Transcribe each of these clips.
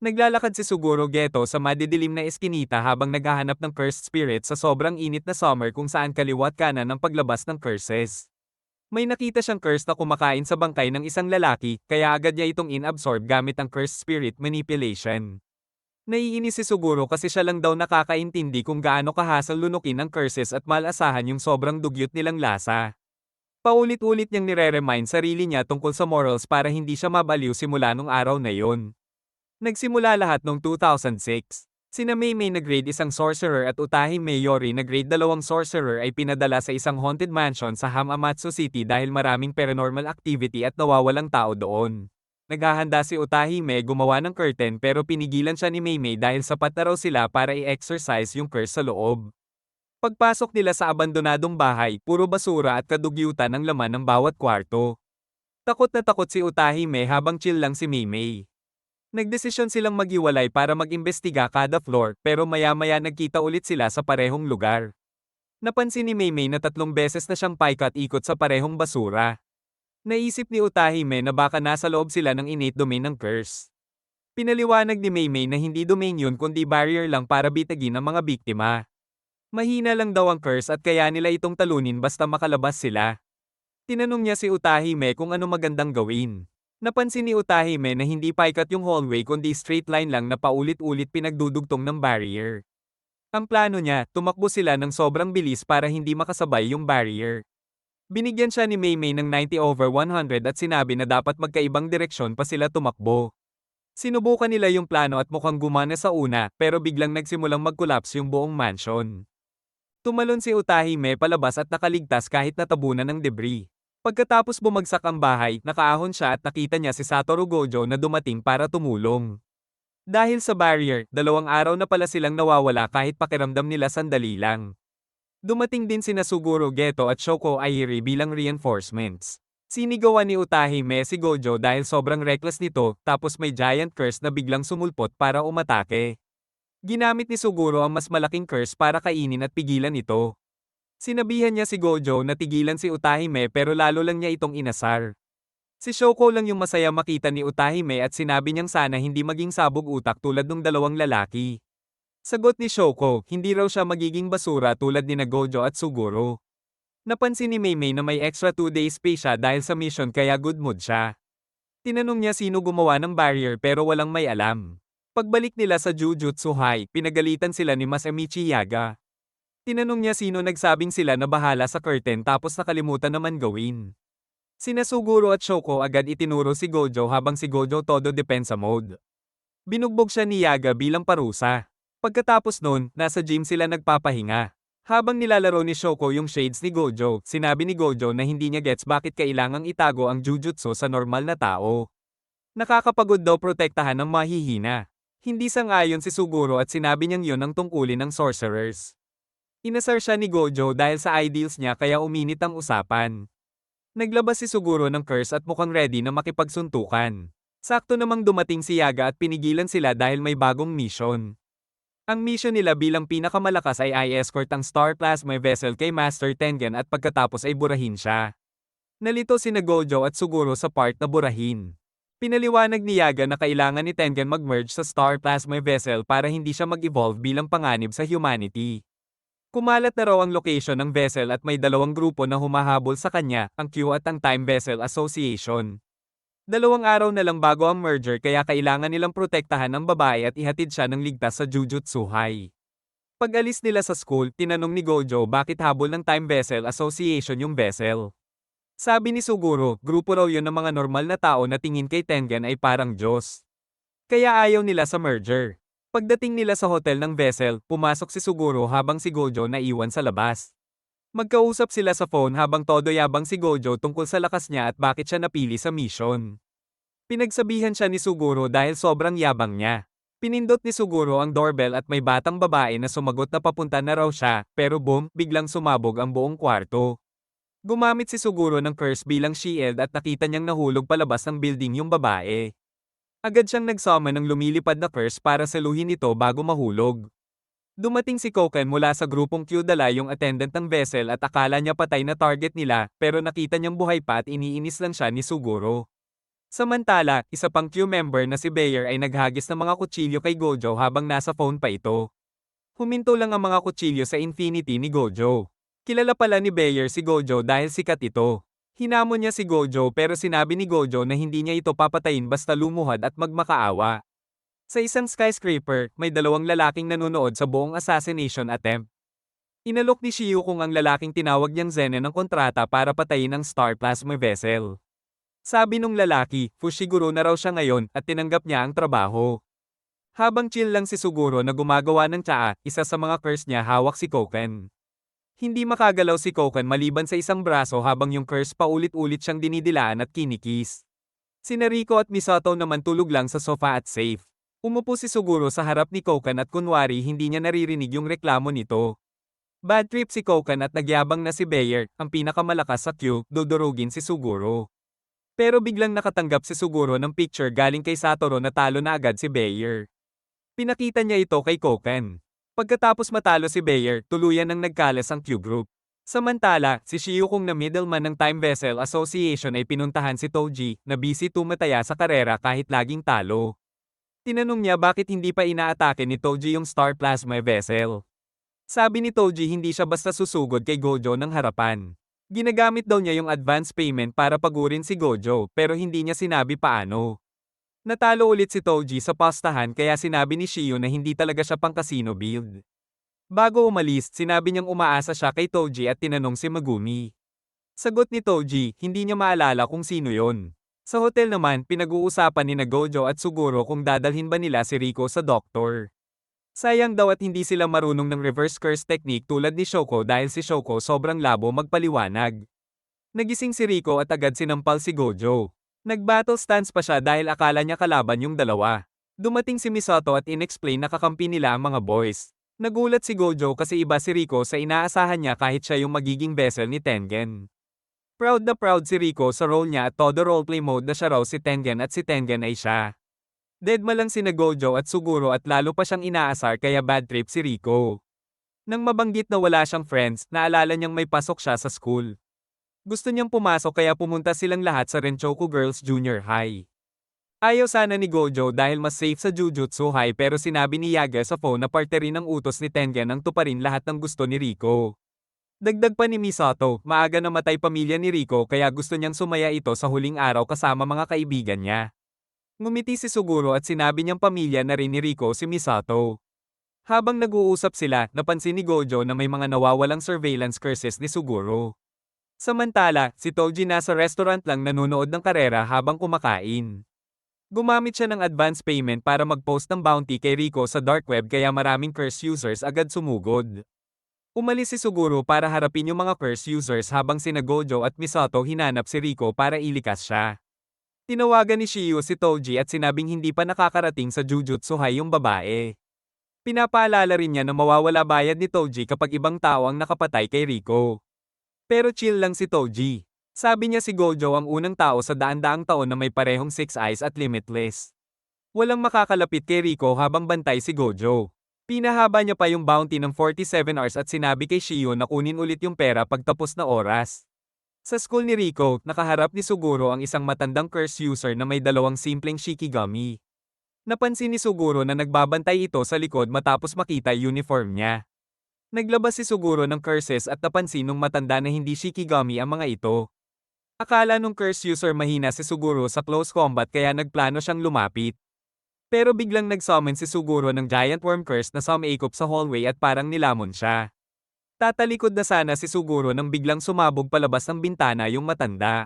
Naglalakad si Suguro Geto sa madidilim na eskinita habang naghahanap ng cursed spirit sa sobrang init na summer kung saan kaliwat kanan ang paglabas ng curses. May nakita siyang curse na kumakain sa bangkay ng isang lalaki, kaya agad niya itong inabsorb gamit ang cursed spirit manipulation. Naiinis si Suguro kasi siya lang daw nakakaintindi kung gaano kahasal lunukin ang curses at malasahan yung sobrang dugyot nilang lasa. Paulit-ulit niyang nire-remind sarili niya tungkol sa morals para hindi siya mabaliw simula nung araw na yon. Nagsimula lahat noong 2006. Sina Maymay na grade isang sorcerer at Utahi Mayori na grade dalawang sorcerer ay pinadala sa isang haunted mansion sa Hamamatsu City dahil maraming paranormal activity at nawawalang tao doon. Naghahanda si Utahi May gumawa ng curtain pero pinigilan siya ni Maymay dahil sapat na raw sila para i-exercise yung curse sa loob. Pagpasok nila sa abandonadong bahay, puro basura at kadugyutan ang laman ng bawat kwarto. Takot na takot si Utahi May habang chill lang si Maymay. Nagdesisyon silang maghiwalay para mag-imbestiga kada floor pero maya-maya nagkita ulit sila sa parehong lugar. Napansin ni Maymay na 3 beses na siyang paikat-ikot sa parehong basura. Naisip ni Utahime na baka nasa loob sila ng innate domain ng curse. Pinaliwanag ni Maymay na hindi domain yun kundi barrier lang para bitagin ang mga biktima. Mahina lang daw ang curse at kaya nila itong talunin basta makalabas sila. Tinanong niya si Utahime kung ano magandang gawin. Napansin ni Utahime na hindi paikat yung hallway kundi straight line lang na paulit-ulit pinagdudugtong ng barrier. Ang plano niya, tumakbo sila ng sobrang bilis para hindi makasabay yung barrier. Binigyan siya ni Maymay ng 90/100 at sinabi na dapat magkaibang direksyon pa sila tumakbo. Sinubukan nila yung plano at mukhang gumana sa una pero biglang nagsimulang mag-collapse yung buong mansion. Tumalon si Utahime palabas at nakaligtas kahit natabunan ng debris. Pagkatapos bumagsak ang bahay, nakaahon siya at nakita niya si Satoru Gojo na dumating para tumulong. Dahil sa barrier, 2 araw na pala silang nawawala kahit pakiramdam nila sandali lang. Dumating din sina Suguro Geto at Shoko Airi bilang reinforcements. Sinigawan ni Utahime si Gojo dahil sobrang reckless nito, tapos may giant curse na biglang sumulpot para umatake. Ginamit ni Suguro ang mas malaking curse para kainin at pigilan ito. Sinabihan niya si Gojo na tigilan si Utahime pero lalo lang niya itong inasar. Si Shoko lang yung masaya makita ni Utahime at sinabi niyang sana hindi maging sabog utak tulad ng 2 lalaki. Sagot ni Shoko, hindi raw siya magiging basura tulad ni Gojo at Suguro. Napansin ni Maymay na may extra 2 days pay siya dahil sa mission kaya good mood siya. Tinanong niya sino gumawa ng barrier pero walang may alam. Pagbalik nila sa Jujutsu High, pinagalitan sila ni Masamichi Yaga. Tinanong niya sino nagsabing sila na bahala sa curtain tapos nakalimutan naman gawin. Sina Suguro at Shoko agad itinuro si Gojo habang si Gojo todo depensa mode. Binugbog siya ni Yaga bilang parusa. Pagkatapos nun, nasa gym sila nagpapahinga. Habang nilalaro ni Shoko yung shades ni Gojo, sinabi ni Gojo na hindi niya gets bakit kailangang itago ang Jujutsu sa normal na tao. Nakakapagod daw protektahan ng mahihina. Hindi sang-ayon si Suguro at sinabi niyang yun ang tungkulin ng sorcerers. Inasar siya ni Gojo dahil sa ideals niya kaya uminit ang usapan. Naglabas si Suguro ng curse at mukhang ready na makipagsuntukan. Sakto namang dumating si Yaga at pinigilan sila dahil may bagong mission. Ang mission nila bilang pinakamalakas ay i-escort ang Star Plasma Vessel kay Master Tengen at pagkatapos ay burahin siya. Nalito sina Gojo at Suguro sa part na burahin. Pinaliwanag ni Yaga na kailangan ni Tengen mag-merge sa Star Plasma Vessel para hindi siya mag-evolve bilang panganib sa humanity. Kumalat na raw ang location ng vessel at may 2 grupo na humahabol sa kanya, ang Q at ang Time Vessel Association. 2 araw na lang bago ang merger kaya kailangan nilang protektahan ang babae at ihatid siya ng ligtas sa Jujutsu High. Pag-alis nila sa school, tinanong ni Gojo bakit habol ng Time Vessel Association yung vessel. Sabi ni Suguro, grupo raw yun ng mga normal na tao na tingin kay Tengen ay parang Diyos. Kaya ayaw nila sa merger. Pagdating nila sa hotel ng vessel, pumasok si Suguro habang si Gojo naiwan sa labas. Magkausap sila sa phone habang todo yabang si Gojo tungkol sa lakas niya at bakit siya napili sa mission. Pinagsabihan siya ni Suguro dahil sobrang yabang niya. Pinindot ni Suguro ang doorbell at may batang babae na sumagot na papunta na raw siya, pero boom, biglang sumabog ang buong kwarto. Gumamit si Suguro ng curse bilang shield at nakita niyang nahulog palabas ng building yung babae. Agad siyang nagsummon ng lumilipad na curse para saluhin ito bago mahulog. Dumating si Koken mula sa grupong Kyudala yung attendant ng vessel at akala niya patay na target nila pero nakita niyang buhay pa at iniinis lang siya ni Suguro. Samantala, isa pang crew member na si Bayer ay naghagis ng mga kutsilyo kay Gojo habang nasa phone pa ito. Huminto lang ang mga kutsilyo sa Infinity ni Gojo. Kilala pala ni Bayer si Gojo dahil sikat ito. Hinamon niya si Gojo pero sinabi ni Gojo na hindi niya ito papatayin basta lumuhad at magmakaawa. Sa isang skyscraper, may dalawang lalaking nanonood sa buong assassination attempt. Inalok ni Shiyu kung ang lalaking tinawag niyang Zenen ng kontrata para patayin ang Star Plasma Vessel. Sabi nung lalaki, Fushiguro na raw siya ngayon at tinanggap niya ang trabaho. Habang chill lang si Suguro na gumagawa ng tsaa, isa sa mga curse niya hawak si Koken. Hindi makagalaw si Koken maliban sa isang braso habang yung curse paulit-ulit siyang dinidilaan at kinikis. Sina Rico at Misato naman tulog lang sa sofa at safe. Umupo si Suguro sa harap ni Koken at kunwari hindi niya naririnig yung reklamo nito. Bad trip si Koken at nagyabang na si Bayer, ang pinakamalakas sa queue, dudurugin si Suguro. Pero biglang nakatanggap si Suguro ng picture galing kay Satoru na talo na agad si Bayer. Pinakita niya ito kay Koken. Pagkatapos matalo si Bayer, tuluyan nang nagkalas ang Q group. Samantala, si Shiyu kung na middleman ng Time Vessel Association ay pinuntahan si Toji, na busy tumataya sa karera kahit laging talo. Tinanong niya bakit hindi pa inaatake ni Toji yung Star Plasma Vessel. Sabi ni Toji hindi siya basta susugod kay Gojo ng harapan. Ginagamit daw niya yung advance payment para pagurin si Gojo pero hindi niya sinabi paano. Natalo ulit si Toji sa pastahan kaya sinabi ni Shiyu na hindi talaga siya pang casino build. Bago umalis, sinabi niyang umaasa siya kay Toji at tinanong si Megumi. Sagot ni Toji, hindi niya maalala kung sino yon. Sa hotel naman, pinag-uusapan ni Gojo at Suguro kung dadalhin ba nila si Rico sa doktor. Sayang daw at hindi sila marunong ng reverse curse technique tulad ni Shoko dahil si Shoko sobrang labo magpaliwanag. Nagising si Rico at agad sinampal si Gojo. Nag-battle stance pa siya dahil akala niya kalaban yung dalawa. Dumating si Misato at inexplain na kakampi nila ang mga boys. Nagulat si Gojo kasi iba si Rico sa inaasahan niya kahit siya yung magiging vessel ni Tengen. Proud na proud si Rico sa role niya at todo roleplay mode na siya raw si Tengen at si Tengen ay siya. Deadma lang sina Gojo at Suguro at lalo pa siyang inaasar kaya bad trip si Rico. Nang mabanggit na wala siyang friends, naalala niyang may pasok siya sa school. Gusto niyang pumasok kaya pumunta silang lahat sa Renchoku Girls Junior High. Ayaw sana ni Gojo dahil mas safe sa Jujutsu High pero sinabi ni Yaga sa phone na parte rin ng utos ni Tengen ang tuparin lahat ng gusto ni Rico. Dagdag pa ni Misato, maaga namatay pamilya ni Rico kaya gusto niyang sumaya ito sa huling araw kasama mga kaibigan niya. Ngumiti si Suguro at sinabi niyang pamilya na rin ni Rico si Misato. Habang nag-uusap sila, napansin ni Gojo na may mga nawawalang surveillance curses ni Suguro. Samantala, si Toji nasa restaurant lang nanonood ng karera habang kumakain. Gumamit siya ng advance payment para mag-post ng bounty kay Rico sa dark web kaya maraming curse users agad sumugod. Umalis si Suguro para harapin yung mga curse users habang sina Gojo at Misato hinanap si Rico para ilikas siya. Tinawagan ni Shiyu si Toji at sinabing hindi pa nakakarating sa Jujutsu High yung babae. Pinapaalala rin niya na mawawala bayad ni Toji kapag ibang tao ang nakapatay kay Rico. Pero chill lang si Toji. Sabi niya si Gojo ang unang tao sa daan-daang taon na may parehong Six Eyes at Limitless. Walang makakalapit kay Rico habang bantay si Gojo. Pinahaba niya pa yung bounty ng 47 hours at sinabi kay Shiyu na kunin ulit yung pera pagtapos na oras. Sa school ni Rico, nakaharap ni Suguro ang isang matandang curse user na may dalawang simpleng shikigami. Napansin ni Suguro na nagbabantay ito sa likod matapos makita uniform niya. Naglabas si Suguro ng curses at napansin nung matanda na hindi shikigami ang mga ito. Akala nung curse user mahina si Suguro sa close combat kaya nagplano siyang lumapit. Pero biglang nag-summon si Suguro ng giant worm curse na sumaikop sa hallway at parang nilamon siya. Tatalikod na sana si Suguro nang biglang sumabog palabas ng bintana yung matanda.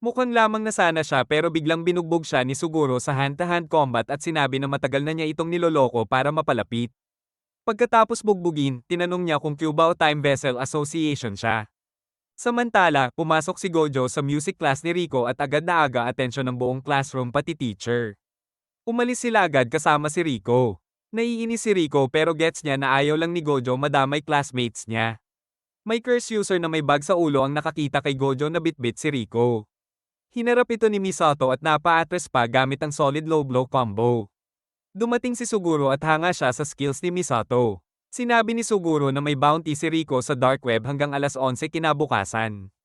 Mukhang lamang na sana siya pero biglang binugbog siya ni Suguro sa hand-to-hand combat at sinabi na matagal na niya itong niloloko para mapalapit. Pagkatapos bugbugin, tinanong niya kung Cuba o Time Vessel Association siya. Samantala, pumasok si Gojo sa music class ni Rico at agad na aga atensyon ng buong classroom pati teacher. Umalis sila agad kasama si Rico. Naiinis si Rico pero gets niya na ayaw lang ni Gojo madamay classmates niya. May curse user na may bag sa ulo ang nakakita kay Gojo na bitbit si Rico. Hinarap ito ni Misato at napa-atres pa gamit ang solid low blow combo. Dumating si Suguro at hanga siya sa skills ni Misato. Sinabi ni Suguro na may bounty si Rico sa dark web hanggang alas 11 kinabukasan.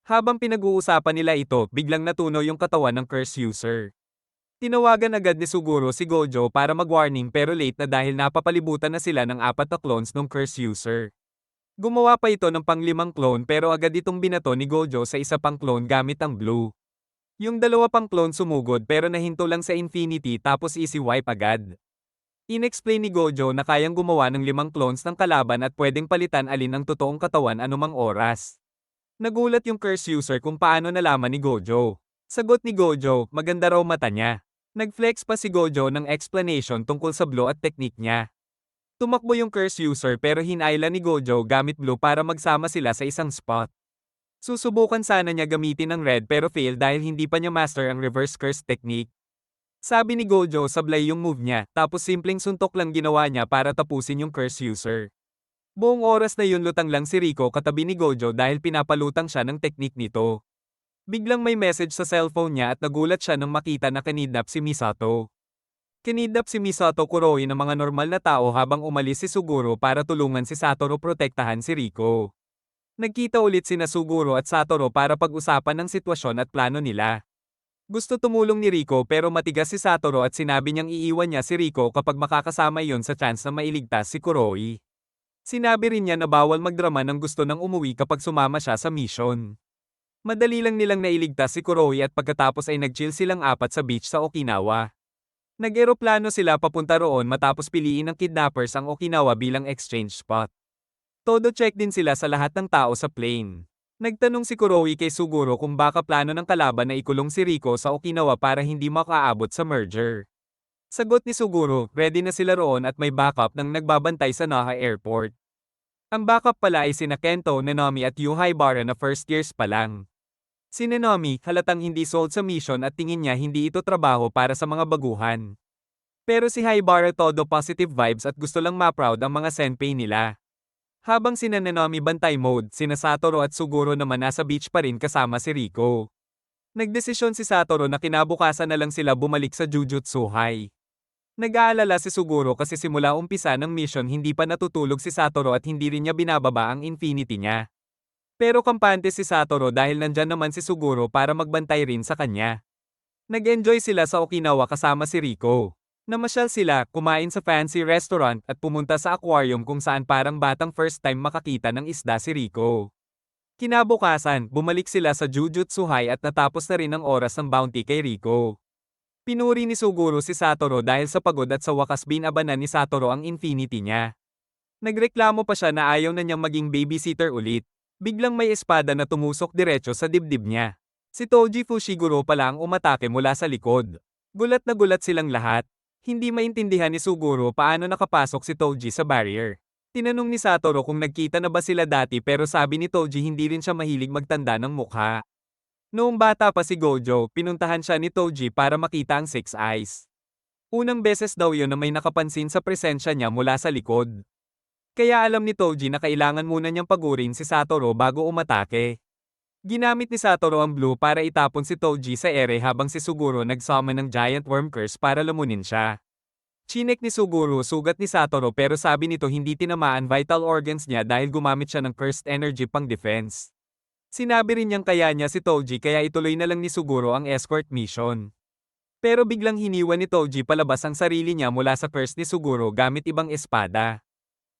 Habang pinag-uusapan nila ito, biglang natunaw yung katawan ng curse user. Tinawagan agad ni Suguro si Gojo para mag-warning pero late na dahil napapalibutan na sila ng 4 na clones ng curse user. Gumawa pa ito ng pang-5 clone pero agad itong binato ni Gojo sa isa pang clone gamit ang blue. Yung 2 pang clone sumugod pero nahinto lang sa infinity tapos easy wipe agad. Inexplain ni Gojo na kayang gumawa ng 5 clones ng kalaban at pwedeng palitan alin ang totoong katawan anumang oras. Nagulat yung curse user kung paano nalaman ni Gojo. Sagot ni Gojo, maganda raw mata niya. Nag-flex pa si Gojo ng explanation tungkol sa blue at technique niya. Tumakbo yung curse user pero hinayla ni Gojo gamit blue para magsama sila sa isang spot. Susubukan sana niya gamitin ng red pero fail dahil hindi pa niya master ang reverse curse technique. Sabi ni Gojo sablay yung move niya tapos simpleng suntok lang ginawa niya para tapusin yung curse user. Buong oras na yun lutang lang si Rico katabi ni Gojo dahil pinapalutang siya ng technique nito. Biglang may message sa cellphone niya at nagulat siya nang makita na kinidnap si Misato. Kinidnap si Misato Kuroe ng mga normal na tao habang umalis si Suguro para tulungan si Satoru protektahan si Rico. Nagkita ulit sina Suguro at Satoru para pag-usapan ng sitwasyon at plano nila. Gusto tumulong ni Rico pero matigas si Satoru at sinabi niyang iiwan niya si Rico kapag makakasama iyon sa chance na mailigtas si Kuroe. Sinabi rin niya na bawal magdrama ng gusto ng umuwi kapag sumama siya sa mission. Madali lang nilang nailigtas si Kuroe at pagkatapos ay nag-chill silang 4 sa beach sa Okinawa. Nag-eroplano sila papunta roon matapos piliin ng kidnappers ang Okinawa bilang exchange spot. Todo check din sila sa lahat ng tao sa plane. Nagtanong si Kuroe kay Suguro kung baka plano ng kalaban na ikulong si Rico sa Okinawa para hindi makaabot sa merger. Sagot ni Suguro, ready na sila roon at may backup nang nagbabantay sa Naha Airport. Ang backup pala ay sina Kento, Nanomi at Yuhaibara na first years pa lang. Si Nanomi, halatang hindi sold sa mission at tingin niya hindi ito trabaho para sa mga baguhan. Pero si Haibara todo positive vibes at gusto lang ma-proud ang mga senpai nila. Habang sina Nanomi bantay mode, sina Satoru at Suguro naman nasa beach pa rin kasama si Rico. Nagdesisyon si Satoru na kinabukasan na lang sila bumalik sa Jujutsu High. Nag-aalala si Suguro kasi simula umpisa ng mission hindi pa natutulog si Satoru at hindi rin niya binababa ang infinity niya. Pero kampante si Satoru dahil nandyan naman si Suguro para magbantay rin sa kanya. Nag-enjoy sila sa Okinawa kasama si Rico. Namasyal sila, kumain sa fancy restaurant at pumunta sa aquarium kung saan parang batang first time makakita ng isda si Rico. Kinabukasan, bumalik sila sa Jujutsu High at natapos na rin ang oras ng bounty kay Rico. Pinuri ni Suguro si Satoru dahil sa pagod at sa wakas binabanan ni Satoru ang infinity niya. Nagreklamo pa siya na ayaw na niyang maging babysitter ulit. Biglang may espada na tumusok diretso sa dibdib niya. Si Toji Fushiguro pala ang umatake mula sa likod. Gulat na gulat silang lahat. Hindi maintindihan ni Suguro paano nakapasok si Toji sa barrier. Tinanong ni Satoru kung nagkita na ba sila dati pero sabi ni Toji hindi rin siya mahilig magtanda ng mukha. Noong bata pa si Gojo, pinuntahan siya ni Toji para makita ang Six Eyes. Unang beses daw yun na may nakapansin sa presensya niya mula sa likod. Kaya alam ni Toji na kailangan muna niyang pagurin si Satoru bago umatake. Ginamit ni Satoru ang blue para itapon si Toji sa ere habang si Suguro nag-summon ng giant worm curse para lamunin siya. Chinek ni Suguro sugat ni Satoru pero sabi nito hindi tinamaan vital organs niya dahil gumamit siya ng cursed energy pang defense. Sinabi rin niyang kaya niya si Toji kaya ituloy na lang ni Suguro ang escort mission. Pero biglang hiniwan ni Toji palabas ang sarili niya mula sa curse ni Suguro gamit ibang espada.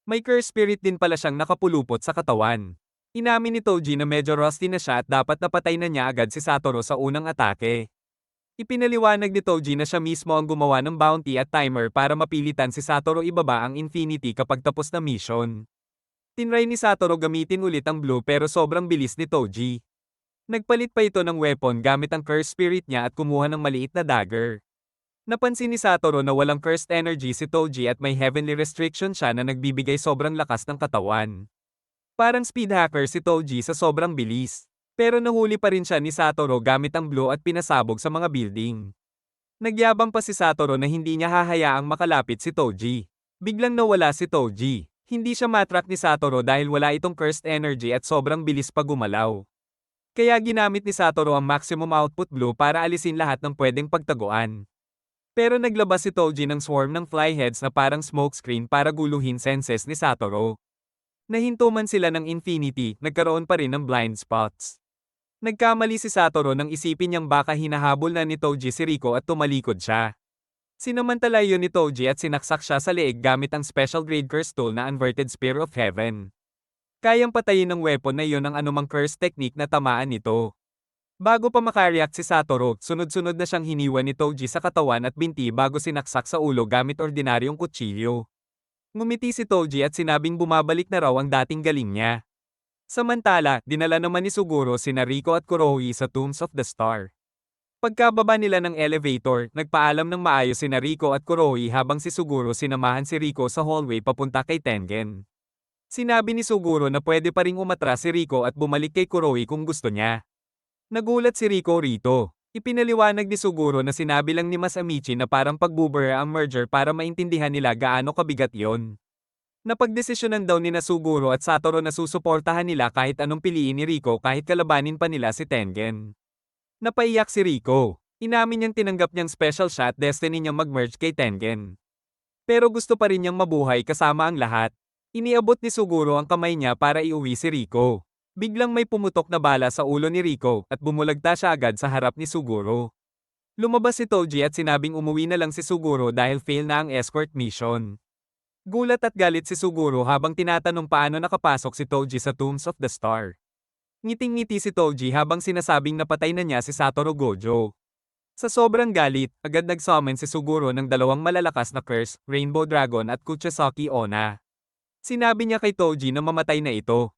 May curse spirit din pala siyang nakapulupot sa katawan. Inamin ni Toji na medyo rusty na siya at dapat napatay na niya agad si Satoru sa unang atake. Ipinaliwanag ni Toji na siya mismo ang gumawa ng bounty at timer para mapilitan si Satoru ibaba ang infinity kapag tapos na mission. Tinry ni Satoru gamitin ulit ang blue pero sobrang bilis ni Toji. Nagpalit pa ito ng weapon gamit ang curse spirit niya at kumuha ng maliit na dagger. Napansin ni Satoru na walang cursed energy si Toji at may heavenly restriction siya na nagbibigay sobrang lakas ng katawan. Parang speed hacker si Toji sa sobrang bilis. Pero nahuli pa rin siya ni Satoru gamit ang blue at pinasabog sa mga building. Nagyabang pa si Satoru na hindi niya hahayaang makalapit si Toji. Biglang nawala si Toji. Hindi siya matrack ni Satoru dahil wala itong cursed energy at sobrang bilis pa gumalaw. Kaya ginamit ni Satoru ang maximum output blue para alisin lahat ng pwedeng pagtaguan. Pero naglabas si Toji ng swarm ng flyheads na parang smokescreen para guluhin senses ni Satoru. Nahinto man sila ng infinity, nagkaroon pa rin ng blind spots. Nagkamali si Satoru nang isipin niyang baka hinahabol na ni Toji si Rico at tumalikod siya. Sinamantala yun ni Toji at sinaksak siya sa leeg gamit ang special grade curse tool na Inverted Spear of Heaven. Kayang patayin ng weapon na iyon ang anumang curse technique na tamaan nito. Bago pa makareact si Satoru, sunod-sunod na siyang hiniwan ni Toji sa katawan at binti bago sinaksak sa ulo gamit ordinaryong kutsilyo. Ngumiti si Toji at sinabing bumabalik na raw ang dating galing niya. Samantala, dinala naman ni Suguro sina Rico at Kurohi sa Tombs of the Star. Pagkababa nila ng elevator, nagpaalam ng maayos sina Rico at Kurohi habang si Suguro sinamahan si Rico sa hallway papunta kay Tengen. Sinabi ni Suguro na pwede pa ring umatras si Rico at bumalik kay Kurohi kung gusto niya. Nagulat si Rico rito. Ipinaliwanag ni Suguro na sinabi lang ni Masamichi na parang pagbubura ang merger para maintindihan nila gaano kabigat yon. Napagdesisyonan daw ni Suguro at Satoru na susuportahan nila kahit anong piliin ni Rico kahit kalabanin pa nila si Tengen. Napaiyak si Rico. Inamin niyang tinanggap niyang special shot destiny niyang mag-merge kay Tengen. Pero gusto pa rin niyang mabuhay kasama ang lahat. Iniabot ni Suguro ang kamay niya para iuwi si Rico. Biglang may pumutok na bala sa ulo ni Rico at bumulagta siya agad sa harap ni Suguro. Lumabas si Toji at sinabing umuwi na lang si Suguro dahil fail na ang escort mission. Gulat at galit si Suguro habang tinatanong paano nakapasok si Toji sa Tombs of the Star. Ngiting-ngiti si Toji habang sinasabing napatay na niya si Satoru Gojo. Sa sobrang galit, agad nag-summon si Suguro ng dalawang malalakas na curse, Rainbow Dragon at Kuchisaki Onna. Sinabi niya kay Toji na mamatay na ito.